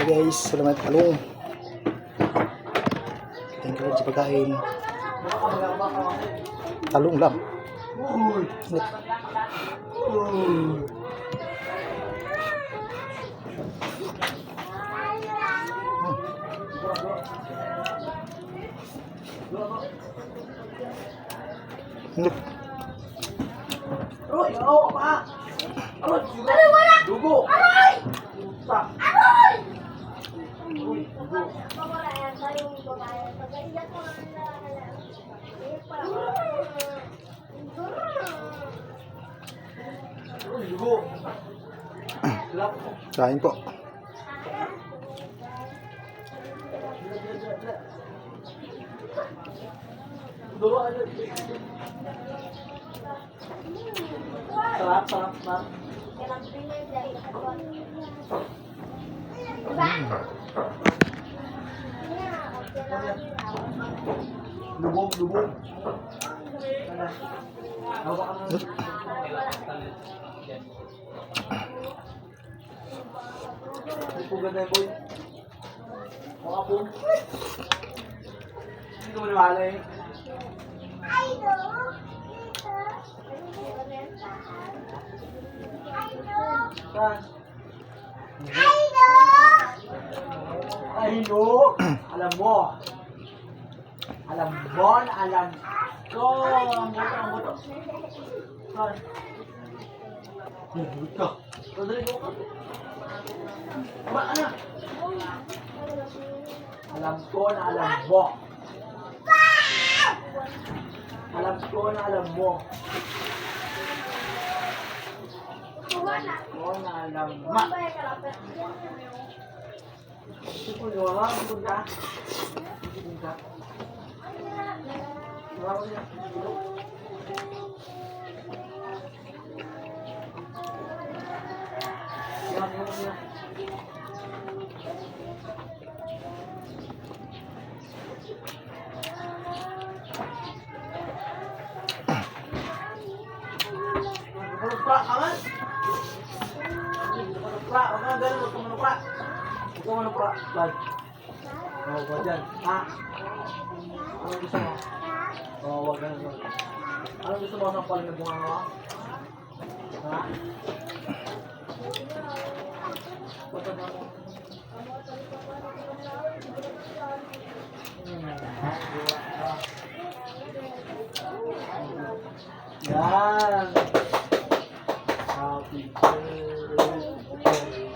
guys, salamat talong. Thank you sa pagkain. Talong lang. Aroy, oo pa. Aroy, wala. Dugo. Aroy. Aroy. Dugo. Kain po. Dugo aja. Sarap, sarap, sarap. Lubog, lubog. Hindi po ganda yung boy. Mukha po. Hindi ko maniwala eh. Saan? Ay no! Alam mo! Alam mo na alam ko! Ang buto, ang buto! Saan? Ang buto! Rodrigo ka! Ba, ano? Alam ko na alam mo! Alam ko na alam mo! Alam ko na alam mo! Ito yung wala, ito ka. Ito ka. Wala ko niya. Yan, yan, yan. Manupra, aman? Manupra, huwag ka ganun, huwag ka manupra. Huwag ka manupra, bad. Oo, huwag dyan. Ha? Anong gusto mo? Oo, huwag ganun, huwag. Anong gusto mo sa paling na bunga mo? Ha? Punta mo mo. Yan! Happy birthday to you.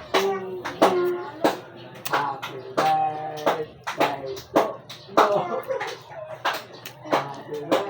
Happy birthday to you. Happy birthday.